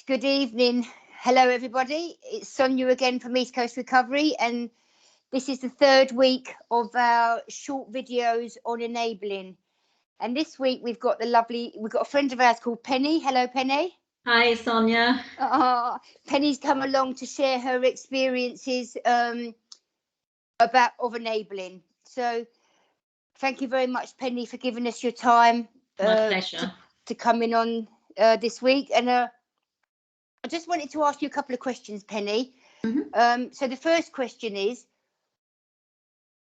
good evening. Hello, everybody. It's Sonja again from East Coast Recovery, and this is the third week of our short videos on enabling. And this week we've got a friend of ours called Penny. Hello, Penny. Hi, Sonja. Penny's come along to share her experiences of enabling. So thank you very much, Penny, for giving us your time. My pleasure. To come in on this week. And I just wanted to ask you a couple of questions, Penny. Mm-hmm. So the first question is,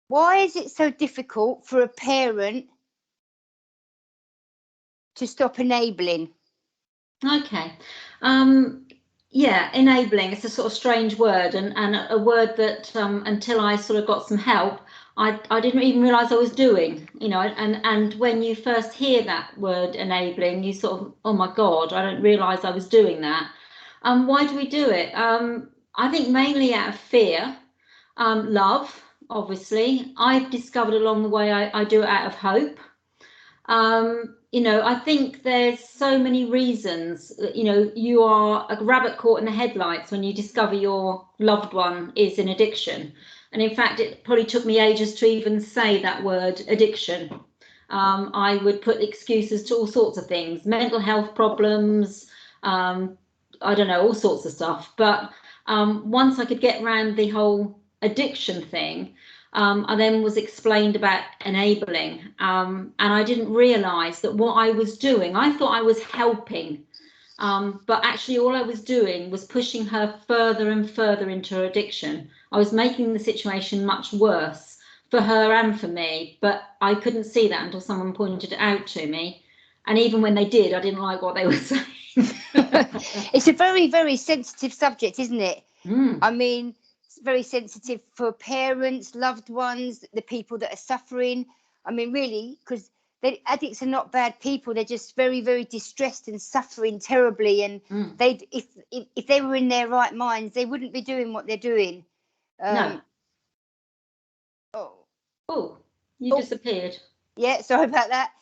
why is it so difficult for a parent to stop enabling? Okay. Yeah, enabling. It's a sort of strange word, and a word that until I sort of got some help, I didn't even realise I was doing. And when you first hear that word enabling, you sort of, oh my God, I don't realise I was doing that. Why do we do it? I think mainly out of fear, love, obviously. I've discovered along the way I do it out of hope. I think there's so many reasons. You are a rabbit caught in the headlights when you discover your loved one is in addiction. And in fact, it probably took me ages to even say that word, addiction. I would put excuses to all sorts of things, mental health problems, I don't know, all sorts of stuff. But once I could get around the whole addiction thing, I then was explained about enabling, and I didn't realise that what I was doing, I thought I was helping, but actually all I was doing was pushing her further and further into her addiction. I was making the situation much worse for her and for me, but I couldn't see that until someone pointed it out to me. And even when they did, I didn't like what they were saying. It's a very, very sensitive subject, isn't it? Mm. I mean, it's very sensitive for parents, loved ones, the people that are suffering. I mean, really, because addicts are not bad people. They're just very, very distressed and suffering terribly. And if they were in their right minds, they wouldn't be doing what they're doing. No. Oh, you disappeared. Yeah, sorry about that.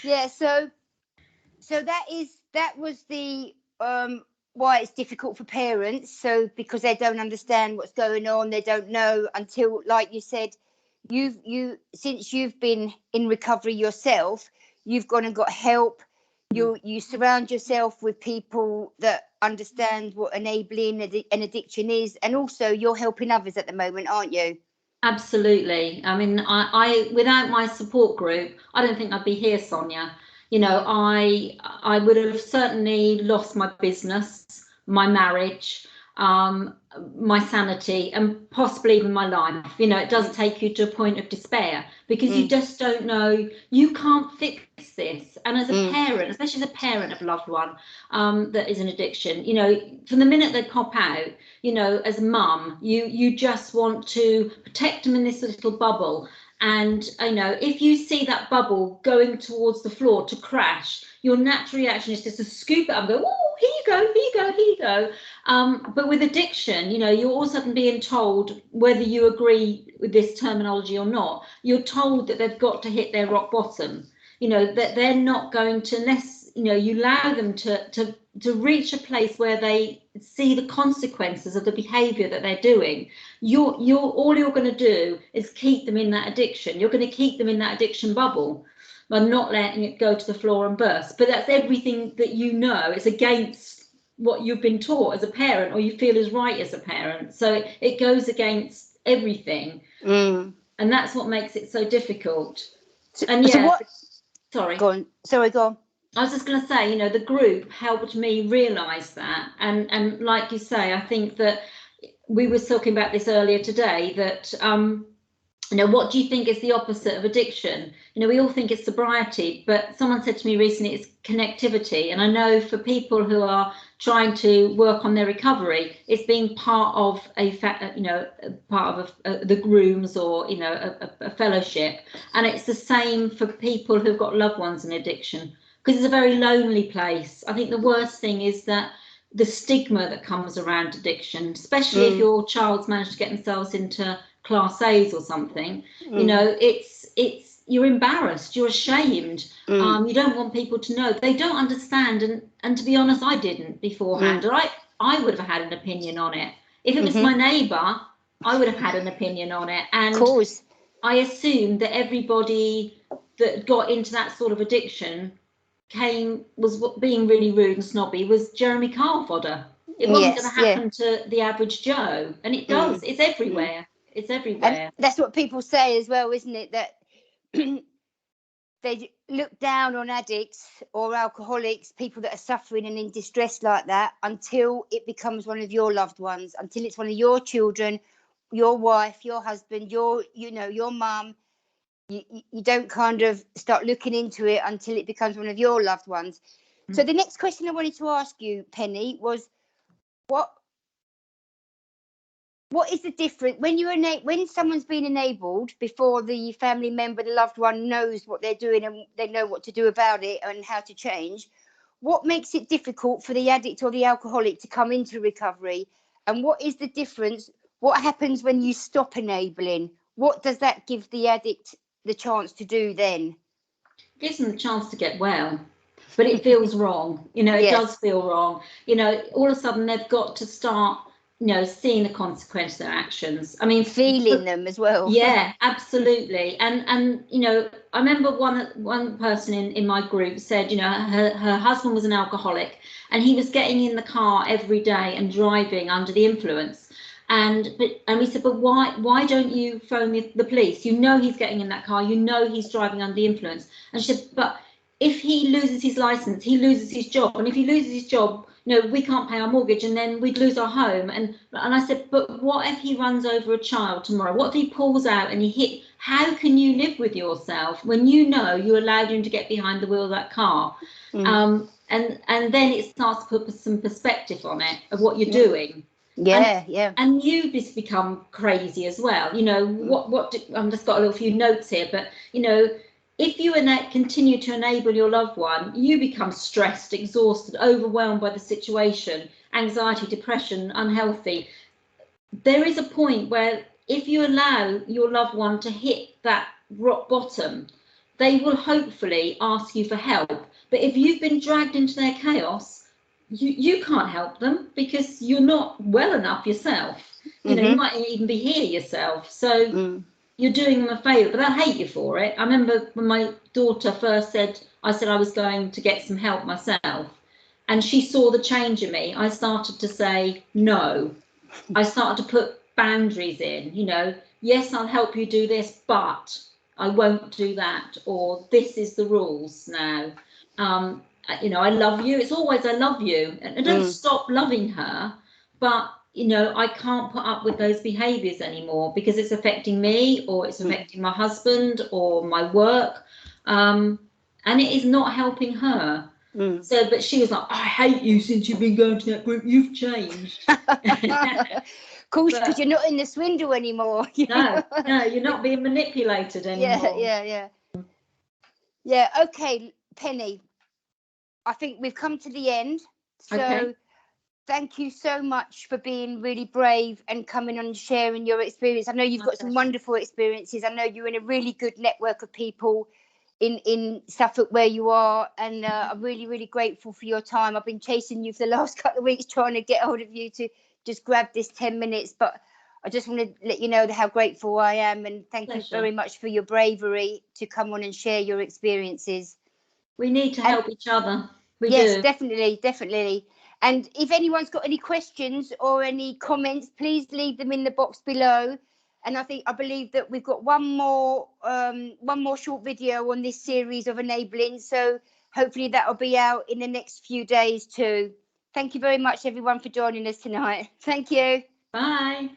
Yeah, so that was the why it's difficult for parents. So because they don't understand what's going on, they don't know until, like you said, since you've been in recovery yourself, you've gone and got help. You surround yourself with people that understand what enabling an addiction is, and also you're helping others at the moment, aren't you? Absolutely. I mean, I without my support group, I don't think I'd be here, Sonja. I would have certainly lost my business, my marriage, my sanity, and possibly even my life. It does take you to a point of despair because you just don't know, you can't fix this. And as a parent, especially as a parent of a loved one that is an addiction, from the minute they pop out, as a mum, you just want to protect them in this little bubble. And if you see that bubble going towards the floor to crash, your natural reaction is just to scoop it up and go, oh, here you go, here you go, here you go. But with addiction, you're all of a sudden being told, whether you agree with this terminology or not, you're told that they've got to hit their rock bottom. That they're not going to, unless you allow them to reach a place where they see the consequences of the behavior that they're doing. All you're going to do is keep them in that addiction. You're going to keep them in that addiction bubble by not letting it go to the floor and burst. But that's everything that it's against what you've been taught as a parent, or you feel is right as a parent. So it goes against everything, and that's what makes it so difficult. Sorry. Go on. I was just going to say, the group helped me realise that. And like you say, I think that we were talking about this earlier today, that, what do you think is the opposite of addiction? We all think it's sobriety, but someone said to me recently it's connectivity. And I know for people who are trying to work on their recovery, it's being part of the grooms or, a fellowship. And it's the same for people who've got loved ones in addiction, because it's a very lonely place. I think the worst thing is that the stigma that comes around addiction, especially if your child's managed to get themselves into class A's or something, it's you're embarrassed, you're ashamed. You don't want people to know. They don't understand, and to be honest, I didn't beforehand. Or I would have had an opinion on it. If it was my neighbour, I would have had an opinion on it. And of course. I assumed that everybody that got into that sort of addiction was being really rude and snobby, was Jeremy Kyle fodder. It wasn't going to happen to the average Joe, and it does. It's everywhere. It's everywhere. And that's what people say as well, isn't it? That they look down on addicts or alcoholics, people that are suffering and in distress like that, until it becomes one of your loved ones, until it's one of your children, your wife, your husband, your mum. You don't kind of start looking into it until it becomes one of your loved ones. So the next question I wanted to ask you, Penny, was what is the difference when someone's been enabled before the family member, the loved one, knows what they're doing and they know what to do about it and how to change? What makes it difficult for the addict or the alcoholic to come into recovery? And what is the difference? What happens when you stop enabling? What does that give the addict the chance to do then? It gives them the chance to get well, but it feels wrong. It does feel wrong. All of a sudden they've got to start seeing the consequence of their actions. I mean, feeling them as well. Yeah, absolutely. And I remember one person in my group said, her husband was an alcoholic, and he was getting in the car every day and driving under the influence. And we said, but why don't you phone the police? He's getting in that car. He's driving under the influence. And she said, but if he loses his license, he loses his job. And if he loses his job, we can't pay our mortgage, and then we'd lose our home. And I said, but what if he runs over a child tomorrow? What if he pulls out and he hit? How can you live with yourself when you allowed him to get behind the wheel of that car? And then it starts to put some perspective on it of what you're doing. And you just become crazy as well. I've just got a few notes here, but if you continue to enable your loved one, you become stressed, exhausted, overwhelmed by the situation, anxiety, depression, unhealthy. There is a point where if you allow your loved one to hit that rock bottom, they will hopefully ask you for help. But if you've been dragged into their chaos, you can't help them because you're not well enough yourself. You might even be here yourself. So you're doing them a favour, but they'll hate you for it. I remember when my daughter first said I was going to get some help myself, and she saw the change in me. I started to say no. I started to put boundaries in, yes, I'll help you do this, but I won't do that, or this is the rules now. I love you. It's always I love you, and I don't stop loving her, but I can't put up with those behaviours anymore because it's affecting me, or it's affecting my husband or my work, and it is not helping her. So, but she was like, I hate you since you've been going to that group. You've changed. Of course, because you're not in the swindle anymore. No, you're not being manipulated anymore. Yeah. Okay, Penny, I think we've come to the end. So thank you so much for being really brave and coming on and sharing your experience. I know you've got some wonderful experiences. I know you're in a really good network of people in Suffolk where you are, and I'm really, really grateful for your time. I've been chasing you for the last couple of weeks trying to get hold of you to just grab this 10 minutes, but I just want to let you know how grateful I am, and thank you very much for your bravery to come on and share your experiences. We need to help each other. We do. Definitely. And if anyone's got any questions or any comments, please leave them in the box below. And I believe that we've got one more short video on this series of enabling. So hopefully that'll be out in the next few days too. Thank you very much, everyone, for joining us tonight. Thank you. Bye.